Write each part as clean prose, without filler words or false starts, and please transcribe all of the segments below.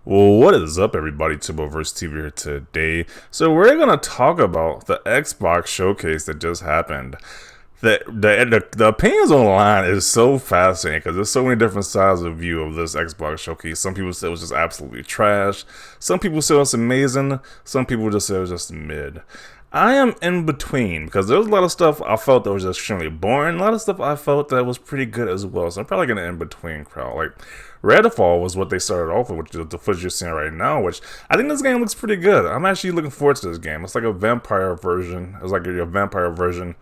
Well, what is up, everybody? Tuboverse TV here today. So we're gonna talk about the Xbox showcase that just happened. The opinions online is so fascinating because there's so many different sides of view of this Xbox showcase. Some people say it was just absolutely trash. Some people say it's amazing. Some people just say it was just mid. I am in between because there was a lot of stuff I felt that was just extremely boring. A lot of stuff I felt that was pretty good as well. So I'm probably gonna in between crowd. Like Redfall was what they started off with, which is the footage you're seeing right now. Which I think this game looks pretty good. I'm actually looking forward to this game. It's like a vampire version. It's like a vampire version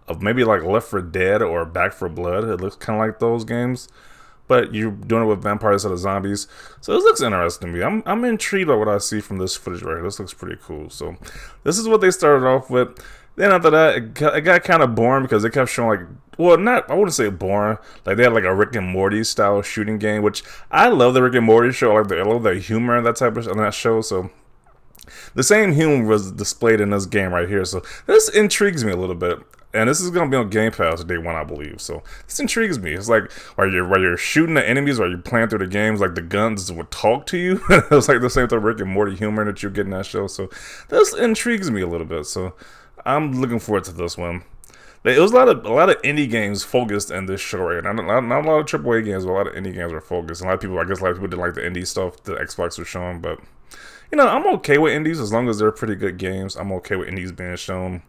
of maybe like Left 4 Dead or Back 4 Blood. It looks kind of like those games, but you're doing it with vampires instead of zombies. So this looks interesting to me. I'm intrigued by what I see from this footage right here. This looks pretty cool. So this is what they started off with. Then after that, it got kind of boring because they kept showing like, well, not, I wouldn't say boring. Like they had like a Rick and Morty style shooting game, which I love the Rick and Morty show. I love the humor and that type of on that show. So the same humor was displayed in this game right here. So this intrigues me a little bit. And this is gonna be on Game Pass day one, I believe. So this intrigues me. It's like while you're shooting the enemies, while you're playing through the games, like the guns would talk to you. It's like the same type of Rick and Morty humor that you get in that show. So this intrigues me a little bit. So I'm looking forward to this one. It was a lot of indie games focused in this show right now. Not a lot of AAA games, but a lot of indie games were focused. And a lot of people, I guess, a lot of people didn't like the indie stuff that Xbox was showing. But you know, I'm okay with indies as long as they're pretty good games. I'm okay with indies being shown.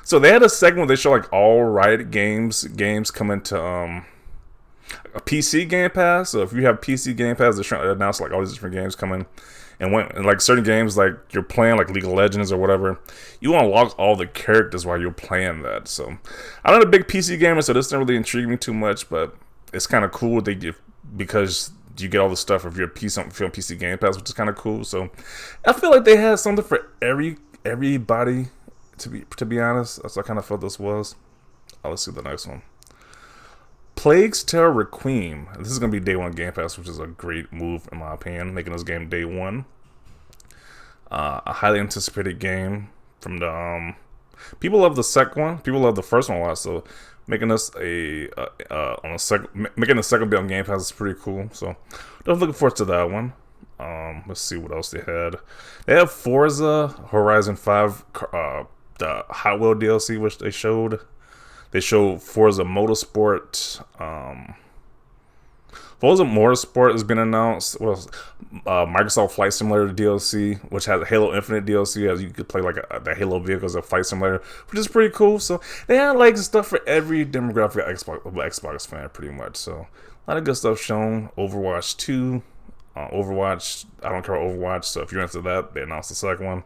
So they had a segment where they show like all Riot games coming to a PC Game Pass. So if you have PC Game Pass, they announced like all these different games coming, and like certain games like you're playing like League of Legends or whatever, you unlock all the characters while you're playing that. So I'm not a big PC gamer, so this didn't really intrigue me too much, but it's kind of cool they give because you get all the stuff if you're on PC Game Pass, which is kind of cool. So I feel like they had something for everybody. To be honest, that's what I kind of felt this was. Let's see the next one. Plague's Tale Requiem. This is going to be day one Game Pass, which is a great move in my opinion, making this game day one. A highly anticipated game from the people love the second one. People love the first one a lot, so making this making the second bit on Game Pass is pretty cool. So I'm looking forward to that one. Let's see what else they had. They have Forza Horizon 5 the Hot Wheel DLC, which they showed. They showed Forza Motorsport. Forza Motorsport has been announced. Well, Microsoft Flight Simulator DLC, which has Halo Infinite DLC, as you could play like the Halo vehicles of Flight Simulator, which is pretty cool. So they had like stuff for every demographic of Xbox fan, pretty much. So a lot of good stuff shown. Overwatch 2. Overwatch, I don't care about Overwatch, so if you're into that, they announced the second one.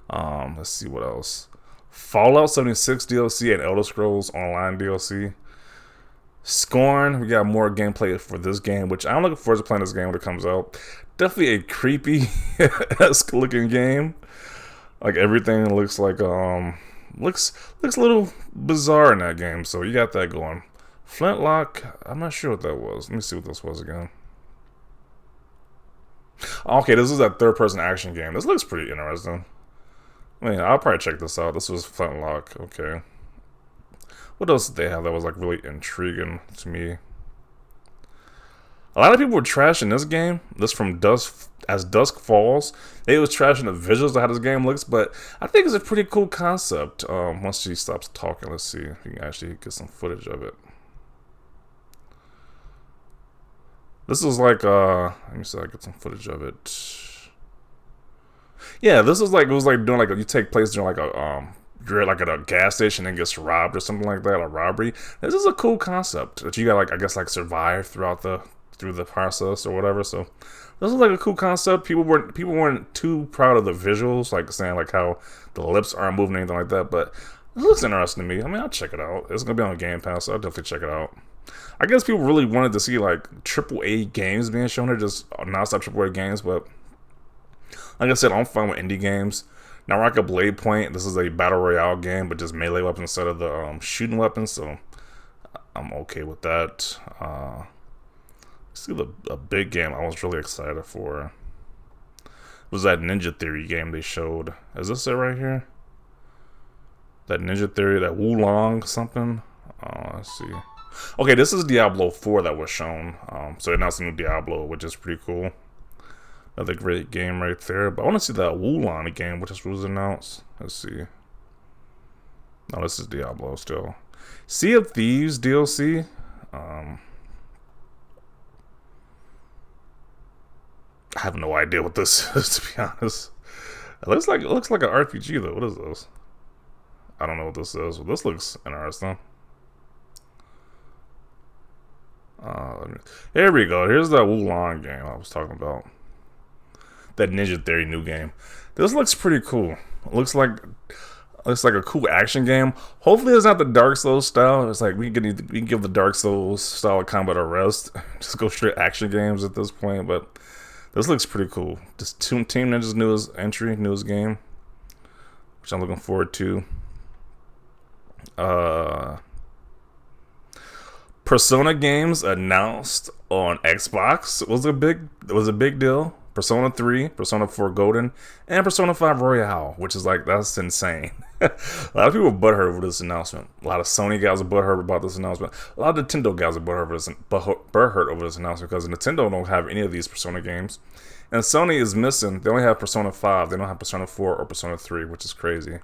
Let's see what else. Fallout 76 DLC and Elder Scrolls Online DLC. Scorn, we got more gameplay for this game, which I'm looking forward to playing this game when it comes out. Definitely a creepy-esque looking game. Like everything looks like looks a little bizarre in that game, so you got that going. Flintlock, I'm not sure what that was. Let me see what this was again. Okay, this is a third-person action game. This looks pretty interesting. I mean, I'll probably check this out. This was Flintlock. Okay. What else did they have that was like really intriguing to me? A lot of people were trashing this game. This from Dusk Falls. They was trashing the visuals of how this game looks, but I think it's a pretty cool concept. Once she stops talking, let's see if you can actually get some footage of it. This is like let me see if I get some footage of it. Yeah, this is like, it was like doing like you take place during like a you're like at a gas station and gets robbed or something like that, a robbery. This is a cool concept that you got like, I guess, like survive through the process or whatever. So this is like a cool concept. People weren't too proud of the visuals, like saying like how the lips aren't moving or anything like that, but it looks interesting to me. I mean, I'll check it out. It's gonna be on Game Pass, so I'll definitely check it out. I guess people really wanted to see like AAA games being shown or just non-stop AAA games, but like I said, I'm fine with indie games. Now, Rocket Blade Point, this is a battle royale game, but just melee weapons instead of the shooting weapons, so I'm okay with that. See a big game I was really excited for was that Ninja Theory game they showed. Is this it right here? That Ninja Theory, that Wulong something? Let's see. Okay, this is Diablo 4 that was shown. So they announced a new Diablo, which is pretty cool. Another great game right there. But I want to see that Wulong game, which was announced. Let's see. No, this is Diablo still. Sea of Thieves DLC. I have no idea what this is, to be honest. It looks like an RPG though. What is this? I don't know what this is. Well, this looks interesting. Here we go. Here's that Wulong game I was talking about. That Ninja Theory new game. This looks pretty cool. It looks like a cool action game. Hopefully it's not the Dark Souls style. It's like we can give the Dark Souls style of combat a rest. Just go straight action games at this point. But this looks pretty cool. Just Team Ninja's newest game, which I'm looking forward to. Persona games announced on Xbox. It was a big deal. Persona 3, Persona 4 Golden, and Persona 5 Royale, which is like, that's insane. A lot of people are butthurt over this announcement. A lot of Sony guys are butthurt about this announcement. A lot of Nintendo guys are butthurt over this announcement because Nintendo don't have any of these Persona games. And Sony is missing, they only have Persona 5, they don't have Persona 4 or Persona 3, which is crazy.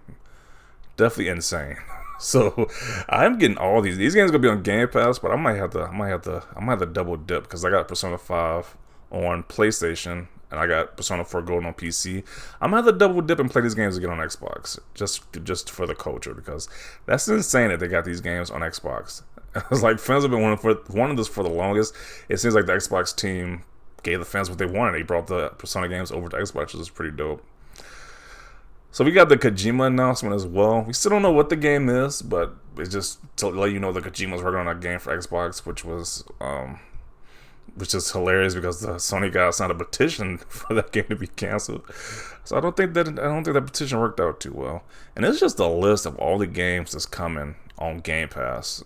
Definitely insane. So I'm getting all these. These games are gonna be on Game Pass, but I might have to double dip because I got Persona 5 on PlayStation and I got Persona 4 Golden on PC. I'm gonna have to double dip and play these games again on Xbox, just for the culture, because that's insane that they got these games on Xbox. It's like fans have been wanting this for the longest. It seems like the Xbox team gave the fans what they wanted. They brought the Persona games over to Xbox, which is pretty dope. So we got the Kojima announcement as well. We still don't know what the game is, but it's just to let you know that Kojima's working on a game for Xbox, which is hilarious because the Sony guy signed a petition for that game to be canceled. So I don't think that petition worked out too well. And it's just a list of all the games that's coming on Game Pass.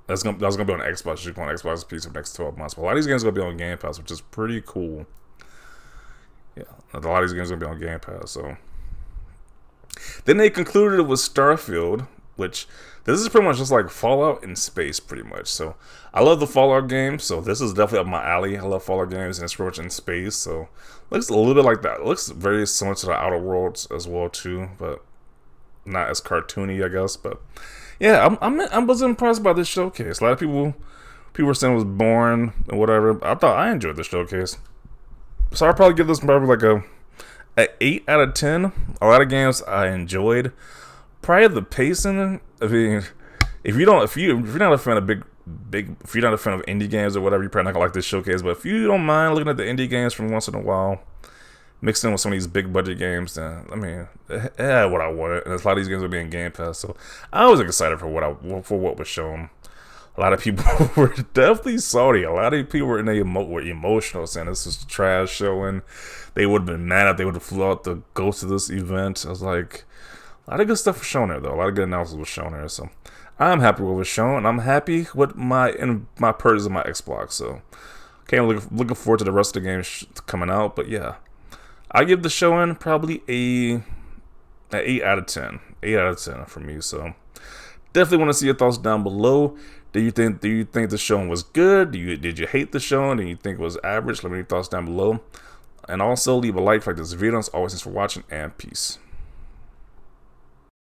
That's gonna be on Xbox. You can play on Xbox PC for the next 12 months. But a lot of these games are gonna be on Game Pass, which is pretty cool. Yeah, a lot of these games are gonna be on Game Pass. So then they concluded it was Starfield, which this is pretty much just like Fallout in space, pretty much. So I love the Fallout games, so this is definitely up my alley. I love Fallout games, and it's pretty much in space, so it looks a little bit like that. It looks very similar to the Outer Worlds as well too, but not as cartoony, I guess. But yeah, I was impressed by this showcase. A lot of people were saying it was boring and whatever. I enjoyed the showcase, so I'll probably give this probably like a 8 out of 10. A lot of games I enjoyed. Probably the pacing. I mean, if you're not a fan of if you're not a fan of indie games or whatever, you're probably not gonna like this showcase. But if you don't mind looking at the indie games from once in a while, mixed in with some of these big budget games, then I mean, it had what I wanted. And a lot of these games will be in Game Pass, so I was excited for what was shown. A lot of people were definitely salty. A lot of people were were emotional, saying this was trash showing. They would have been mad if they would have flew out to go to this event. I was like, a lot of good stuff was shown there, though. A lot of good announcements was shown there. So I'm happy with what was shown. And I'm happy with my purchase of my Xbox. So looking forward to the rest of the games coming out. But yeah, I give the showing probably an 8 out of 10. 8 out of 10 for me. So definitely want to see your thoughts down below. Do you think the showing was good? Did you hate the showing? Do you think it was average? Let me know your thoughts down below. And also leave a like this video. As always, thanks for watching, and peace.